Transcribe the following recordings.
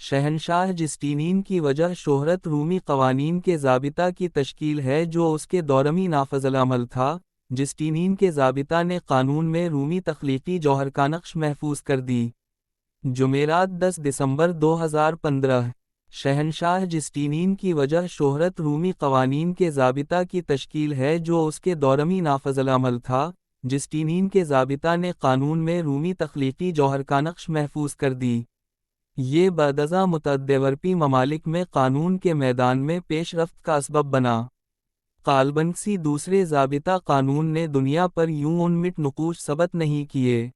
شہنشاہ جسٹینین کی وجہ شہرت رومی قوانین کے ضابطہ کی تشکیل ہے جو اس کے دورمی نافذ العمل تھا۔ جسٹینین کے ضابطہ نے قانون میں رومی تخلیقی جوہر کا نقش محفوظ کر دی۔ جمعرات 10 دسمبر 2015۔ شہنشاہ جسٹینین کی وجہ شہرت رومی قوانین کے ضابطہ کی تشکیل ہے جو اس کے دورمی نافذ العمل تھا۔ جسٹینین کے ضابطہ نے قانون میں رومی تخلیقی جوہر کا نقش محفوظ کر دی۔ یہ بعد ازاں متعدد یورپی ممالک میں قانون کے میدان میں پیش رفت کا اسباب بنا۔ قالبنکسی دوسرے ضابطہ قانون نے دنیا پر یوں انمٹ نقوش ثبت نہیں کیے۔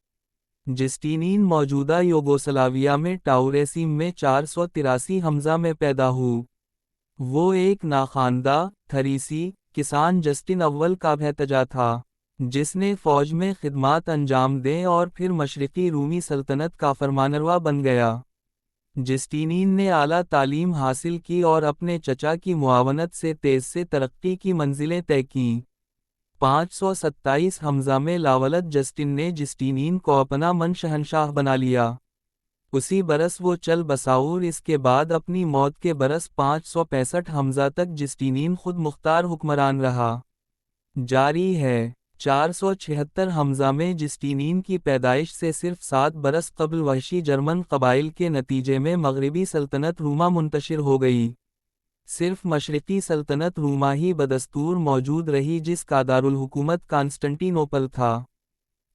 جسٹینین موجودہ یوگوسلاویہ میں ٹاؤریسیم میں 483 ء میں پیدا ہوئے۔ وہ ایک ناخواندہ، تھریسی، کسان جسٹن اول کا بھتیجا تھا، جس نے فوج میں خدمات انجام دیں اور پھر مشرقی رومی سلطنت کا فرمانروا بن گیا۔ جسٹینین نے اعلیٰ تعلیم حاصل کی اور اپنے چچا کی معاونت سے تیز سے ترقی کی منزلیں طے کیں۔ 527 ء میں لاولد جسٹن نے جسٹینین کو اپنا من شہنشاہ بنا لیا۔ اسی برس وہ چل بسا اور اس کے بعد اپنی موت کے برس 565 ء تک جسٹینین خود مختار حکمران رہا۔ جاری ہے۔ 476 ء میں جسٹینین کی پیدائش سے صرف 7 برس قبل وحشی جرمن قبائل کے نتیجے میں مغربی سلطنت روما منتشر ہو گئی۔ صرف مشرقی سلطنت روما ہی بدستور موجود رہی جس کا دارالحکومت کانسٹنٹی نوپل تھا۔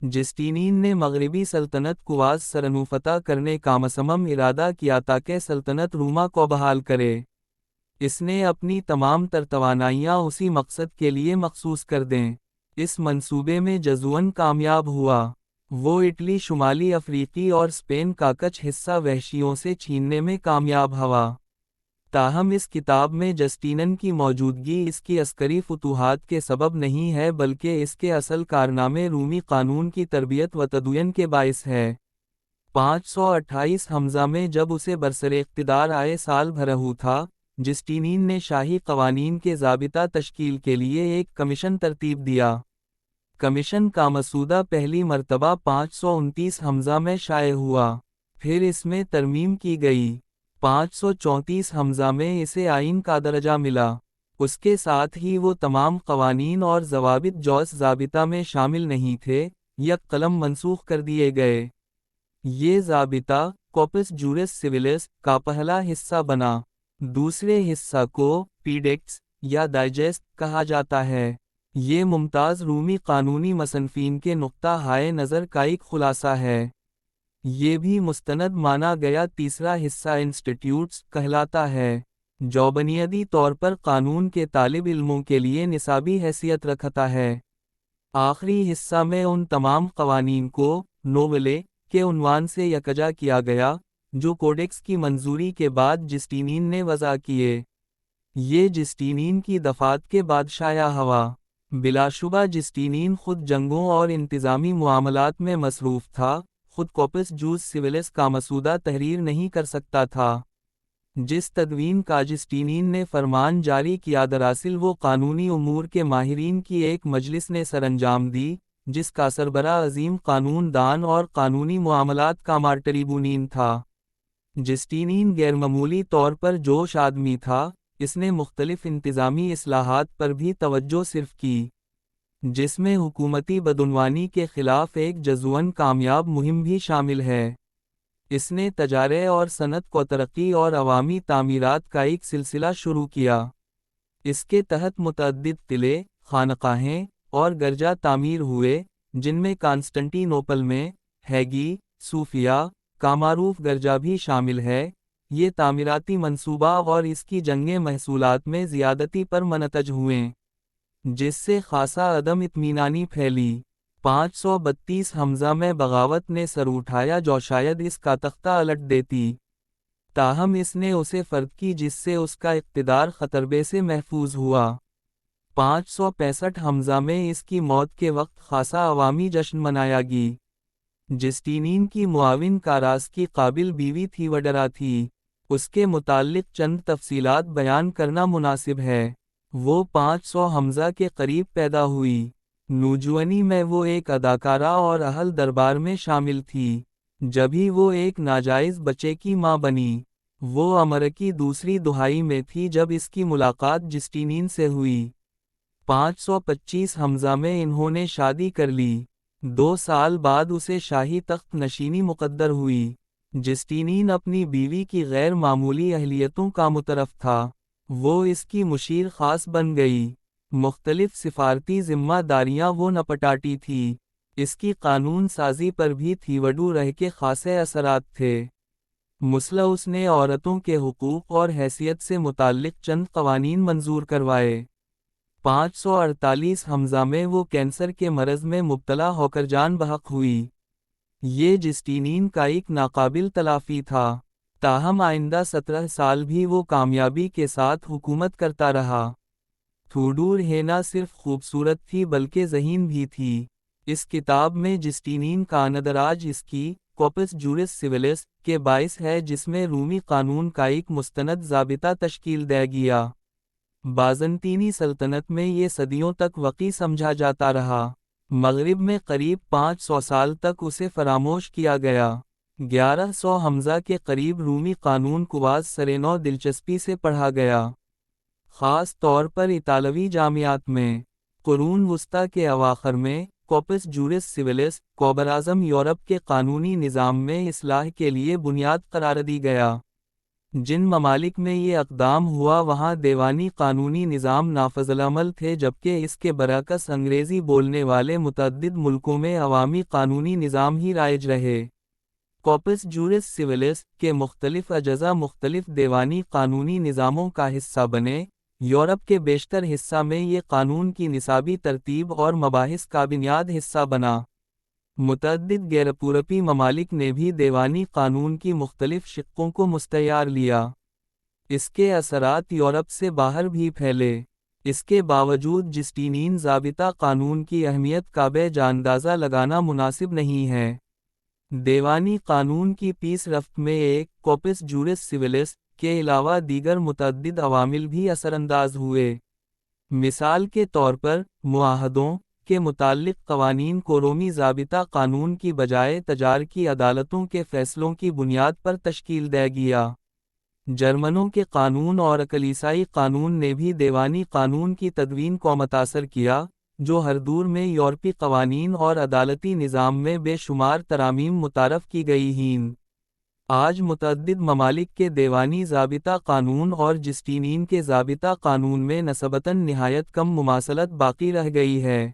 جسٹینین نے مغربی سلطنت کو واز سرنو فتح کرنے کا مصمم ارادہ کیا تاکہ سلطنت روما کو بحال کرے۔ اس نے اپنی تمام تر توانائیاں اسی مقصد کے لیے مخصوص کر دیں۔ اس منصوبے میں جزوراً کامیاب ہوا۔ وہ اٹلی، شمالی افریقی اور اسپین کا کچھ حصہ وحشیوں سے چھیننے میں کامیاب ہوا۔ تاہم اس کتاب میں جسٹینین کی موجودگی اس کی عسکری فتوحات کے سبب نہیں ہے بلکہ اس کے اصل کارنامے رومی قانون کی تربیت و تدوین کے باعث ہے۔ 528 ء میں جب اسے برسر اقتدار آئے سال بھر تھا، جسٹینین نے شاہی قوانین کے ضابطہ تشکیل کے لیے ایک کمیشن ترتیب دیا۔ کمیشن کا مسودہ پہلی مرتبہ 529 ء میں شائع ہوا، پھر اس میں ترمیم کی گئی۔ 534 ء میں اسے آئین کا درجہ ملا۔ اس کے ساتھ ہی وہ تمام قوانین اور ضوابط جو اس ضابطہ میں شامل نہیں تھے، یک قلم منسوخ کر دیے گئے۔ یہ ضابطہ کوپس جورس سیویلس کا پہلا حصہ بنا۔ دوسرے حصہ کو پیڈیکٹس یا ڈائجسٹ کہا جاتا ہے۔ یہ ممتاز رومی قانونی مصنفین کے نقطہ نظر کا ایک خلاصہ ہے۔ یہ بھی مستند مانا گیا۔ تیسرا حصہ انسٹیٹیوٹس کہلاتا ہے، جو بنیادی طور پر قانون کے طالب علموں کے لیے نصابی حیثیت رکھتا ہے۔ آخری حصہ میں ان تمام قوانین کو نوولے کے عنوان سے یکجا کیا گیا جو کوڈیکس کی منظوری کے بعد جسٹینین نے وضع کیے۔ یہ جسٹینین کی دفات کے بعد شائع ہوا۔ بلا شبہ جسٹینین خود جنگوں اور انتظامی معاملات میں مصروف تھا، خود کوپس جوس سیویلس کا مسودہ تحریر نہیں کر سکتا تھا۔ جس تدوین کا جسٹینین نے فرمان جاری کیا دراصل وہ قانونی امور کے ماہرین کی ایک مجلس نے سر انجام دی، جس کا سربراہ عظیم قانون دان اور قانونی معاملات کا مارٹریبونین تھا۔ جسٹینین غیر معمولی طور پر جوش آدمی تھا۔ اس نے مختلف انتظامی اصلاحات پر بھی توجہ صرف کی، جس میں حکومتی بدعنوانی کے خلاف ایک جزوراً کامیاب مہم بھی شامل ہے۔ اس نے تجارت اور صنعت کو ترقی اور عوامی تعمیرات کا ایک سلسلہ شروع کیا۔ اس کے تحت متعدد قلعے، خانقاہیں اور گرجا تعمیر ہوئے، جن میں کانسٹنٹی نوپل میں ہیگی صوفیہ کا معروف گرجا بھی شامل ہے۔ یہ تعمیراتی منصوبہ اور اس کی جنگیں محصولات میں زیادتی پر منتج ہوئے، جس سے خاصا عدم اطمینانی پھیلی۔ 532 ء میں بغاوت نے سر اٹھایا جو شاید اس کا تختہ الٹ دیتی، تاہم اس نے اسے فرد کی جس سے اس کا اقتدار خطرے سے محفوظ ہوا۔ 565 ء میں اس کی موت کے وقت خاصا عوامی جشن منایا گی۔ جسٹینین کی معاون کاراس کی قابل بیوی تھی وڈرا تھی۔ اس کے متعلق چند تفصیلات بیان کرنا مناسب ہے۔ وہ 500 ء کے قریب پیدا ہوئی۔ نوجوانی میں وہ ایک اداکارہ اور اہل دربار میں شامل تھی۔ جبھی وہ ایک ناجائز بچے کی ماں بنی۔ وہ عمر کی دوسری دہائی میں تھی جب اس کی ملاقات جسٹینین سے ہوئی۔ 525 حمزہ میں انہوں نے شادی کر لی۔ 2 سال بعد اسے شاہی تخت نشینی مقدر ہوئی۔ جسٹینین اپنی بیوی کی غیر معمولی اہلیتوں کا مترف تھا۔ وہ اس کی مشیر خاص بن گئی۔ مختلف سفارتی ذمہ داریاں وہ نپٹاتی تھی۔ اس کی قانون سازی پر بھی تھیوڈو رہ کے خاصے اثرات تھے۔ مثلا اس نے عورتوں کے حقوق اور حیثیت سے متعلق چند قوانین منظور کروائے۔ 548 حمزہ میں وہ کینسر کے مرض میں مبتلا ہو کر جان بحق ہوئی۔ یہ جسٹینین کا ایک ناقابل تلافی تھا، تاہم آئندہ 17 سال بھی وہ کامیابی کے ساتھ حکومت کرتا رہا۔ تھوڈور ہے نہ صرف خوبصورت تھی بلکہ ذہین بھی تھی۔ اس کتاب میں جسٹینین کا اندراج اس کی کوپس جورس سیولس کے باعث ہے جس میں رومی قانون کا ایک مستند ضابطہ تشکیل دے گیا۔ بازنطینی سلطنت میں یہ صدیوں تک وقی سمجھا جاتا رہا۔ مغرب میں قریب 500 سال تک اسے فراموش کیا گیا۔ 1100 حمزہ کے قریب رومی قانون کواز سرینو دلچسپی سے پڑھا گیا، خاص طور پر اطالوی جامعات میں۔ قرون وسطی کے اواخر میں کوپس جورس سیولس کو براعظم یورپ کے قانونی نظام میں اصلاح کے لیے بنیاد قرار دی گیا۔ جن ممالک میں یہ اقدام ہوا وہاں دیوانی قانونی نظام نافذ العمل تھے، جبکہ اس کے برعکس انگریزی بولنے والے متعدد ملکوں میں عوامی قانونی نظام ہی رائج رہے۔ کوپس جورس سیولس کے مختلف اجزاء مختلف دیوانی قانونی نظاموں کا حصہ بنے۔ یورپ کے بیشتر حصہ میں یہ قانون کی نصابی ترتیب اور مباحث کا بنیاد حصہ بنا۔ متعدد غیر یورپی ممالک نے بھی دیوانی قانون کی مختلف شقوں کو مستعار لیا۔ اس کے اثرات یورپ سے باہر بھی پھیلے۔ اس کے باوجود جسٹینین ضابطہ قانون کی اہمیت کا بے جا اندازہ لگانا مناسب نہیں ہے۔ دیوانی قانون کی پیش رفت میں ایک کوپس جورس سیولس کے علاوہ دیگر متعدد عوامل بھی اثر انداز ہوئے۔ مثال کے طور پر، معاہدوں کے متعلق قوانین کو رومی ضابطہ قانون کی بجائے تجار کی عدالتوں کے فیصلوں کی بنیاد پر تشکیل دے گیا۔ جرمنوں کے قانون اور کلیسائی قانون نے بھی دیوانی قانون کی تدوین کو متاثر کیا، جو ہر دور میں یورپی قوانین اور عدالتی نظام میں بے شمار ترامیم متعارف کی گئی ہیں۔ آج متعدد ممالک کے دیوانی ضابطہ قانون اور جسٹینین کے ضابطہ قانون میں نسبتاً نہایت کم مماثلت باقی رہ گئی ہے۔